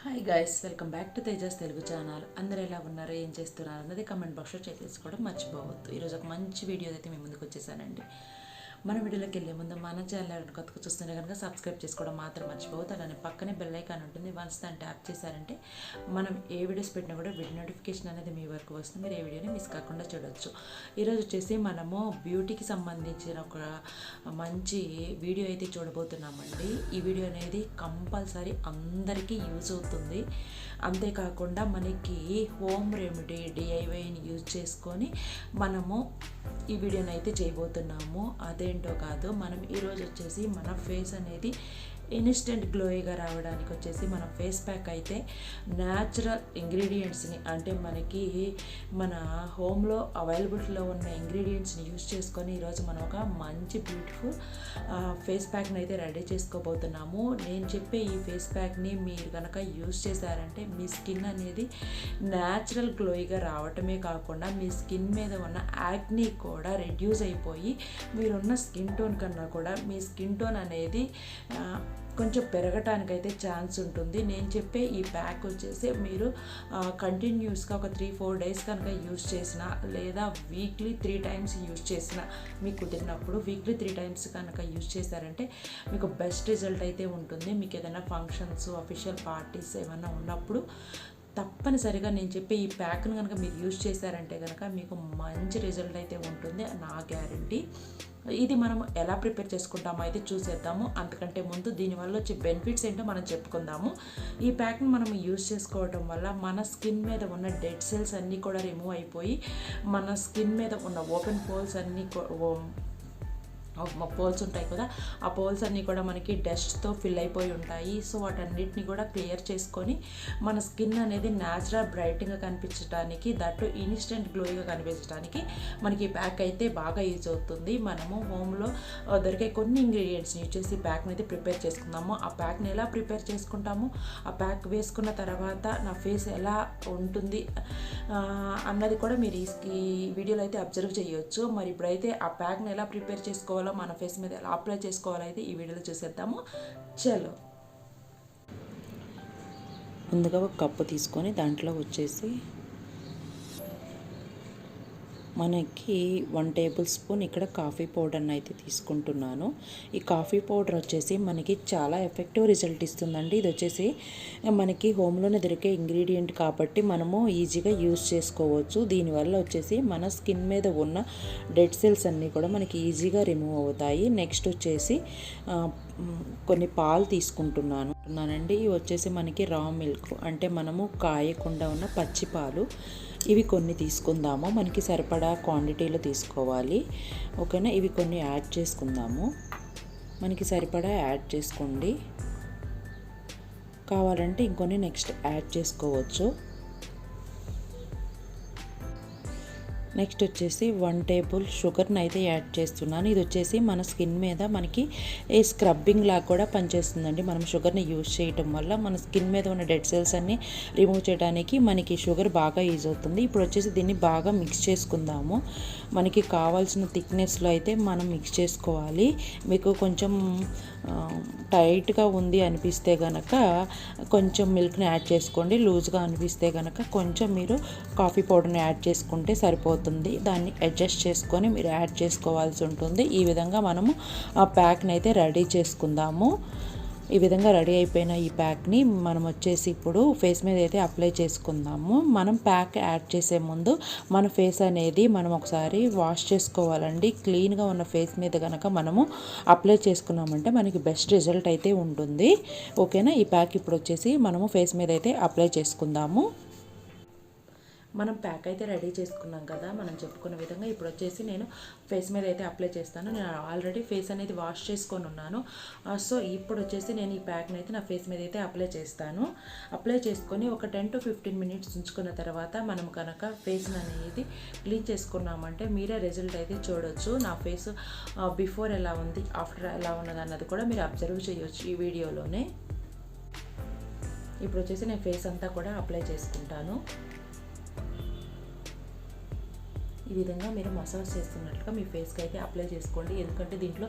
Hi guys, welcome back to Tejas Telugu channel. అందరూ ఎలా ఉన్నారు, ఏం చేస్తున్నారు అన్నది కమెంట్ బాక్స్లో చేసుకోవడం మర్చిపోవద్దు. ఈరోజు ఒక మంచి వీడియో అయితే మీ ముందుకు వచ్చేసానండి. మన వీడియోలోకి వెళ్ళే ముందు మన ఛానల్ కొత్తగా చూస్తుంటే కనుక సబ్స్క్రైబ్ చేసుకోవడం మాత్రం మర్చిపోవద్దు. అలానే పక్కనే బెల్ ఐకాన్ ఉంటుంది, వన్స్ దాన్ని ట్యాప్ చేశారంటే మనం ఏ వీడియోస్ పెట్టినా కూడా వీడియో నోటిఫికేషన్ అనేది మీ వరకు వస్తుంది. మీరు ఏ వీడియోని మిస్ కాకుండా చూడవచ్చు. ఈరోజు వచ్చేసి మనము బ్యూటీకి సంబంధించిన ఒక మంచి వీడియో అయితే చూడబోతున్నామండి. ఈ వీడియో అనేది కంపల్సరీ అందరికీ యూజ్ అవుతుంది. అంతేకాకుండా మనకి హోమ్ రెమెడీ డిఐవైని యూజ్ చేసుకొని మనము ఈ వీడియోని అయితే చేయబోతున్నాము. అదేంటో కాదు, మనం ఈరోజు వచ్చేసి మన ఫేస్ అనేది ఇన్స్టెంట్ గ్లోయిగా రావడానికి వచ్చేసి మన ఫేస్ ప్యాక్ అయితే న్యాచురల్ ఇంగ్రీడియంట్స్ని, అంటే మనకి మన హోమ్లో అవైలబుల్లో ఉన్న ఇంగ్రీడియంట్స్ని యూజ్ చేసుకొని ఈరోజు మనం ఒక మంచి బ్యూటిఫుల్ ఫేస్ ప్యాక్ని అయితే రెడీ చేసుకోబోతున్నాము. నేను చెప్పే ఈ ఫేస్ ప్యాక్ని మీరు కనుక యూజ్ చేశారంటే మీ స్కిన్ అనేది న్యాచురల్ గ్లోయిగా రావటమే కాకుండా మీ స్కిన్ మీద ఉన్న యాక్నీ కూడా రెడ్యూస్ అయిపోయి మీరున్న స్కిన్ టోన్ కన్నా కూడా మీ స్కిన్ టోన్ అనేది కొంచెం పెరగటానికైతే ఛాన్స్ ఉంటుంది. నేను చెప్పే ఈ ప్యాక్ వచ్చేసి మీరు కంటిన్యూస్గా ఒక 3-4 డేస్ కనుక యూజ్ చేసిన, లేదా వీక్లీ 3 టైమ్స్ యూజ్ చేసిన, మీకు కుదిరినప్పుడు వీక్లీ 3 టైమ్స్ కనుక యూజ్ చేశారంటే మీకు బెస్ట్ రిజల్ట్ అయితే ఉంటుంది. మీకు ఏదైనా ఫంక్షన్స్, అఫీషియల్ పార్టీస్ ఏమైనా ఉన్నప్పుడు తప్పనిసరిగా నేను చెప్పే ఈ ప్యాక్ను కనుక మీరు యూజ్ చేశారంటే కనుక మీకు మంచి రిజల్ట్ అయితే ఉంటుంది, నా గ్యారంటీ. ఇది మనం ఎలా ప్రిపేర్ చేసుకుంటామో అయితే చూసేద్దాము. అంతకంటే ముందు దీనివల్ల వచ్చే బెనిఫిట్స్ ఏంటో మనం చెప్పుకుందాము. ఈ ప్యాక్ని మనం యూజ్ చేసుకోవటం వల్ల మన స్కిన్ మీద ఉన్న డెడ్ సెల్స్ అన్నీ కూడా రిమూవ్ అయిపోయి మన స్కిన్ మీద ఉన్న ఓపెన్ పోల్స్ అన్నీ పోల్స్ ఉంటాయి కదా, ఆ పోల్స్ అన్నీ కూడా మనకి డస్ట్తో ఫిల్ అయిపోయి ఉంటాయి. సో వాటన్నిటిని కూడా క్లియర్ చేసుకొని మన స్కిన్ అనేది న్యాచురల్ బ్రైట్గా కనిపించడానికి, దట్టు ఇన్స్టెంట్ గ్లోయిగా కనిపించడానికి మనకి ఈ ప్యాక్ అయితే బాగా యూజ్ అవుతుంది. మనము హోమ్లో దొరికే కొన్ని ఇంగ్రీడియంట్స్ని యూజ్ చేసి ఈ ప్యాక్ని అయితే ప్రిపేర్ చేసుకుందాము. ఆ ప్యాక్ని ఎలా ప్రిపేర్ చేసుకుంటాము, ఆ ప్యాక్ వేసుకున్న తర్వాత నా ఫేస్ ఎలా ఉంటుంది అన్నది కూడా మీరు ఈ వీడియోలో అయితే అబ్జర్వ్ చేయొచ్చు. మరి ఇప్పుడైతే ఆ ప్యాక్ని ఎలా ప్రిపేర్ చేసుకోవాలి, మన ఫేస్ మీద ఎలా అప్లై చేసుకోవాలైతే ఈ వీడియోలో చూసేద్దాము. చలో, ముందుగా ఒక కప్పు తీసుకొని దాంట్లో వచ్చేసి మనకి 1 టేబుల్ స్పూన్ ఇక్కడ కాఫీ పౌడర్ని అయితే తీసుకుంటున్నాను. ఈ కాఫీ పౌడర్ వచ్చేసి మనకి చాలా ఎఫెక్టివ్ రిజల్ట్ ఇస్తుందండి. ఇది వచ్చేసి మనకి హోమ్లోనే దొరికే ఇంగ్రీడియంట్ కాబట్టి మనము ఈజీగా యూజ్ చేసుకోవచ్చు. దీనివల్ల వచ్చేసి మన స్కిన్ మీద ఉన్న డెడ్ సెల్స్ అన్నీ కూడా మనకి ఈజీగా రిమూవ్ అవుతాయి. నెక్స్ట్ వచ్చేసి కొన్ని పాలు తీసుకుంటున్నానండి. ఇవి వచ్చేసి మనకి రా మిల్క్, అంటే మనము కాయకుండా ఉన్న పచ్చి పాలు. ఇవి కొన్ని తీసుకుందాము, మనకి సరిపడా క్వాంటిటీలో తీసుకోవాలి. ఓకేనా, ఇవి కొన్ని యాడ్ చేసుకుందాము. మనకి సరిపడా యాడ్ చేసుకోండి, కావాలంటే ఇంకొన్ని నెక్స్ట్ యాడ్ చేసుకోవచ్చు. నెక్స్ట్ వచ్చేసి 1 టేబుల్ షుగర్ని అయితే యాడ్ చేస్తున్నాను. ఇది వచ్చేసి మన స్కిన్ మీద మనకి ఏ స్క్రబ్బింగ్ లాగా కూడా పనిచేస్తుందండి. మనం షుగర్ని యూజ్ చేయటం వల్ల మన స్కిన్ మీద ఉన్న డెడ్ సెల్స్ అన్ని రిమూవ్ చేయడానికి మనకి షుగర్ బాగా యూజ్ అవుతుంది. ఇప్పుడు వచ్చేసి దీన్ని బాగా మిక్స్ చేసుకుందాము. మనకి కావాల్సిన థిక్నెస్లో అయితే మనం మిక్స్ చేసుకోవాలి. మీకు కొంచెం టైట్గా ఉంది అనిపిస్తే కనుక కొంచెం మిల్క్ని యాడ్ చేసుకోండి. లూజ్గా అనిపిస్తే కనుక కొంచెం మీరు కాఫీ పౌడర్ని యాడ్ చేసుకుంటే సరిపోతుంది. దాన్ని అడ్జస్ట్ చేసుకొని మీరు యాడ్ చేసుకోవాల్సి ఉంటుంది. ఈ విధంగా మనము ఆ ప్యాక్ని అయితే రెడీ చేసుకుందాము. ఈ విధంగా రెడీ అయిపోయిన ఈ ప్యాక్ని మనం వచ్చేసి ఇప్పుడు ఫేస్ మీద అయితే అప్లై చేసుకుందాము. మనం ప్యాక్ యాడ్ చేసే ముందు మన ఫేస్ అనేది మనం ఒకసారి వాష్ చేసుకోవాలండి. క్లీన్గా ఉన్న ఫేస్ మీద కనుక మనము అప్లై చేసుకున్నామంటే మనకి బెస్ట్ రిజల్ట్ అయితే ఉంటుంది. ఓకేనా, ఈ ప్యాక్ ఇప్పుడు వచ్చేసి మనము ఫేస్ మీద అయితే అప్లై చేసుకుందాము. మనం ప్యాక్ అయితే రెడీ చేసుకున్నాం కదా, మనం చెప్పుకున్న విధంగా. ఇప్పుడు వచ్చేసి నేను ఫేస్ మీద అయితే అప్లై చేస్తాను. నేను ఆల్రెడీ ఫేస్ అనేది వాష్ చేసుకొని ఉన్నాను. సో ఇప్పుడు వచ్చేసి నేను ఈ ప్యాక్ని అయితే నా ఫేస్ మీద అయితే అప్లై చేస్తాను. అప్లై చేసుకొని ఒక 10 to 15 మినిట్స్ ఉంచుకున్న తర్వాత మనం కనుక ఫేస్ అనేది క్లీన్ చేసుకున్నామంటే మీరే రిజల్ట్ అయితే చూడొచ్చు. నా ఫేస్ బిఫోర్ ఎలా ఉంది, ఆఫ్టర్ ఎలా ఉన్నది అన్నది కూడా మీరు అబ్జర్వ్ చేయొచ్చు ఈ వీడియోలోనే. ఇప్పుడు వచ్చేసి నేను ఫేస్ అంతా కూడా అప్లై చేసుకుంటాను. ఈ ఈ విధంగా మీరు మసాజ్ చేస్తున్నట్లుగా మీ ఫేస్కి అయితే అప్లై చేసుకోండి. ఎందుకంటే దీంట్లో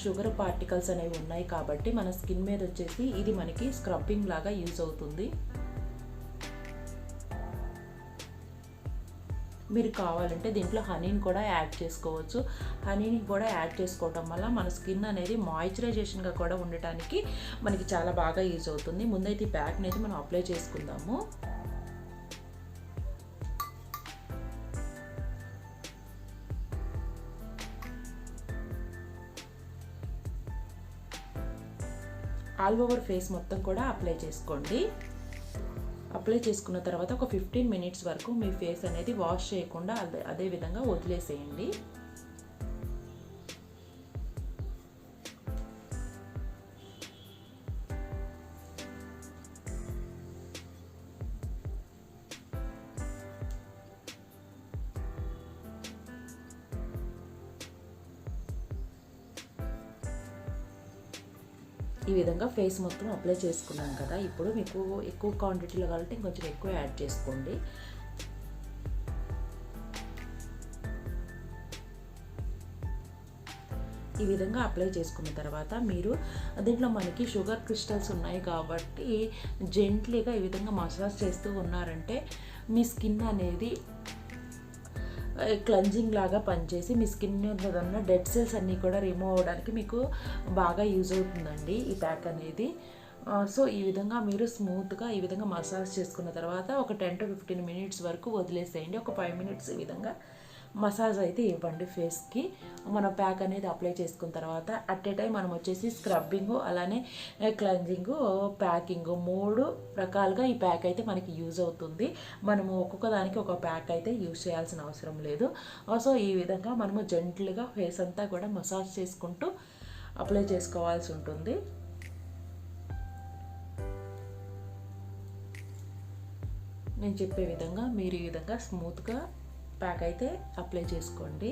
షుగర్ పార్టికల్స్ అనేవి ఉన్నాయి కాబట్టి మన స్కిన్ మీద వచ్చేసి ఇది మనకి స్క్రబ్బింగ్ లాగా యూజ్ అవుతుంది. మీరు కావాలంటే దీంట్లో హనీని కూడా యాడ్ చేసుకోవచ్చు. హనీని కూడా యాడ్ చేసుకోవటం వల్ల మన స్కిన్ అనేది మాయిశ్చరైజేషన్గా కూడా ఉండటానికి మనకి చాలా బాగా యూజ్ అవుతుంది. ముందైతే ఈ ప్యాక్ని అయితే మనం అప్లై చేసుకుందాము. ఆల్ ఓవర్ ఫేస్ మొత్తం కూడా అప్లై చేసుకోండి. అప్లై చేసుకున్న తర్వాత ఒక 15 మినిట్స్ వరకు మీ ఫేస్ అనేది వాష్ చేయకుండా అదే విధంగా వదిలేసేయండి. ఈ విధంగా ఫేస్ మొత్తం అప్లై చేసుకున్నాం కదా. ఇప్పుడు మీకు ఎక్కువ క్వాంటిటీలో కావాలంటే ఇంకొంచెం ఎక్కువ యాడ్ చేసుకోండి. ఈ విధంగా అప్లై చేసుకున్న తర్వాత మీరు దీంట్లో మనకి షుగర్ క్రిస్టల్స్ ఉన్నాయి కాబట్టి జెంట్లీగా ఈ విధంగా మసాజ్ చేస్తూ ఉన్నారంటే మీ స్కిన్ అనేది క్లెన్జింగ్ లాగా పనిచేసి మీ స్కిన్ మీద ఉన్న డెడ్ సెల్స్ అన్నీ కూడా రిమూవ్ అవ్వడానికి మీకు బాగా యూజ్ అవుతుందండి ఈ ప్యాక్ అనేది. సో ఈ విధంగా మీరు స్మూత్గా ఈ విధంగా మసాజ్ చేసుకున్న తర్వాత ఒక 10 to 15 మినిట్స్ వరకు వదిలేసేయండి. ఒక 5 మినిట్స్ ఈ విధంగా మసాజ్ అయితే ఇవ్వండి ఫేస్కి. మన ప్యాక్ అనేది అప్లై చేసుకున్న తర్వాత అట్ ఏ టైం మనం వచ్చేసి స్క్రబ్బింగ్ అలానే క్లెన్జింగ్ ప్యాకింగ్ 3 రకాలుగా ఈ ప్యాక్ అయితే మనకి యూజ్ అవుతుంది. మనము ఒక్కొక్క దానికి ఒక ప్యాక్ అయితే యూజ్ చేయాల్సిన అవసరం లేదు. సో ఈ విధంగా మనము జెంట్లుగా ఫేస్ అంతా కూడా మసాజ్ చేసుకుంటూ అప్లై చేసుకోవాల్సి ఉంటుంది. నేను చెప్పే విధంగా మీరు ఈ విధంగా స్మూత్గా ప్యాక్ అయితే అప్లై చేసుకోండి.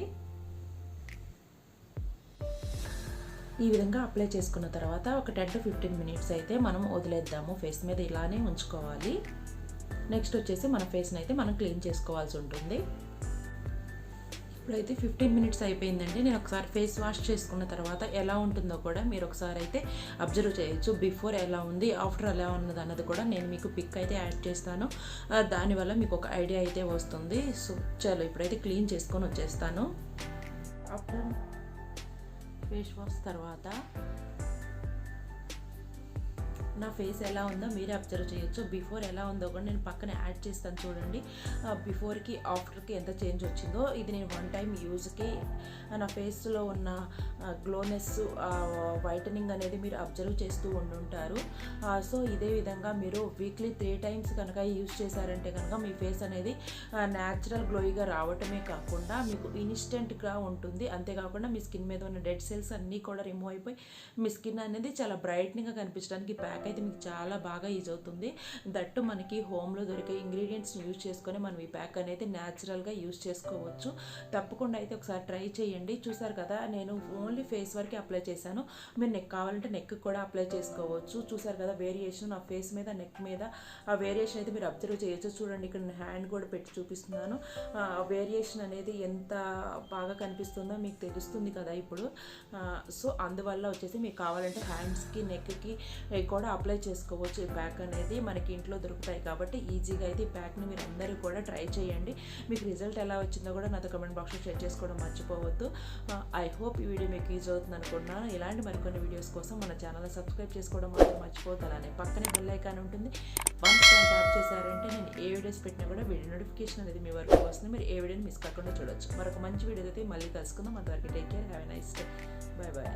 ఈ విధంగా అప్లై చేసుకున్న తర్వాత ఒక 10 to 15 మినిట్స్ అయితే మనం వదిలేద్దాము. ఫేస్ మీద ఇలానే ఉంచుకోవాలి. నెక్స్ట్ వచ్చేసి మన ఫేస్ని అయితే మనం క్లీన్ చేసుకోవాల్సి ఉంటుంది. ఇప్పుడైతే 15 మినిట్స్ అయిపోయిందండి. నేను ఒకసారి ఫేస్ వాష్ చేసుకున్న తర్వాత ఎలా ఉంటుందో కూడా మీరు ఒకసారి అయితే అబ్జర్వ్ చేయొచ్చు. బిఫోర్ ఎలా ఉంది, ఆఫ్టర్ ఎలా ఉన్నది అన్నది కూడా నేను మీకు పిక్ అయితే యాడ్ చేస్తాను. దానివల్ల మీకు ఒక ఐడియా అయితే వస్తుంది. సో చలో ఇప్పుడైతే క్లీన్ చేసుకొని వచ్చేస్తాను. ఆఫ్టర్ ఫేస్ వాష్ తర్వాత నా ఫేస్ ఎలా ఉందో మీరే అబ్జర్వ్ చేయొచ్చు. బిఫోర్ ఎలా ఉందో కూడా నేను పక్కన యాడ్ చేస్తాను చూడండి. బిఫోర్కి ఆఫ్టర్కి ఎంత చేంజ్ వచ్చిందో. ఇది నేను 1 టైం యూజ్కి నా ఫేస్లో ఉన్న గ్లోనెస్ వైటనింగ్ అనేది మీరు అబ్జర్వ్ చేస్తూ ఉండుంటారు. సో ఇదే విధంగా మీరు వీక్లీ 3 టైమ్స్ కనుక యూజ్ చేశారంటే కనుక మీ ఫేస్ అనేది న్యాచురల్ గ్లోయిగా రావటమే కాకుండా మీకు ఇన్స్టెంట్గా ఉంటుంది. అంతేకాకుండా మీ స్కిన్ మీద ఉన్న డెడ్ సెల్స్ అన్నీ కూడా రిమూవ్ అయిపోయి మీ స్కిన్ అనేది చాలా బ్రైట్నింగ్గా కనిపించడానికి ప్యాక్ అయితే మీకు చాలా బాగా యూజ్ అవుతుంది. దట్టు మనకి హోమ్లో దొరికే ఇంగ్రీడియంట్స్ని యూజ్ చేసుకొని మనం ఈ ప్యాక్ అనేది న్యాచురల్గా యూజ్ చేసుకోవచ్చు. తప్పకుండా అయితే ఒకసారి ట్రై చేయండి. చూసారు కదా, నేను ఓన్లీ ఫేస్ వరకే అప్లై చేశాను. మీరు నెక్ కావాలంటే నెక్ కూడా అప్లై చేసుకోవచ్చు. చూసారు కదా వేరియేషన్ నా ఫేస్ మీద నెక్ మీద ఆ వేరియేషన్ అయితే మీరు అబ్జర్వ్ చేయొచ్చు. చూడండి ఇక్కడ నేను హ్యాండ్ కూడా పెట్టి చూపిస్తున్నాను. వేరియేషన్ అనేది ఎంత బాగా కనిపిస్తుందో మీకు తెలుస్తుంది కదా ఇప్పుడు. సో అందువల్ల వచ్చేసి మీకు కావాలంటే హ్యాండ్స్కి నెక్కి కూడా అప్లై చేసుకోవచ్చు. ఈ ప్యాక్ అనేది మనకి ఇంట్లో దొరుకుతాయి కాబట్టి ఈజీగా అయితే ఈ ప్యాక్ని మీరు అందరూ కూడా ట్రై చేయండి. మీకు రిజల్ట్ ఎలా వచ్చిందో కూడా నాతో కమెంట్ బాక్స్లో షేర్ చేసుకోవడం మర్చిపోవద్దు. ఐ హోప్ ఈ వీడియో మీకు యూజ్ అవుతుంది అనుకుంటున్నాను. ఇలాంటి మరికొన్ని వీడియోస్ కోసం మన ఛానల్ని సబ్స్క్రైబ్ చేసుకోవడం మాత్రం మర్చిపోవద్దు. అలానే పక్కనే బెల్ ఐకాన్ ఉంటుంది. వన్స్ ట్యాప్ చేశారంటే నేను ఏ వీడియోస్ పెట్టినా కూడా వీడియో నోటిఫికేషన్ అనేది మీ వరకు వస్తుంది. మీరు ఏ వీడియోని మిస్ కాకుండా చూడొచ్చు. మరొక మంచి వీడియో అయితే మళ్ళీ కలుసుకుందాం. అంతవరకు take care, have a nice day, bye bye.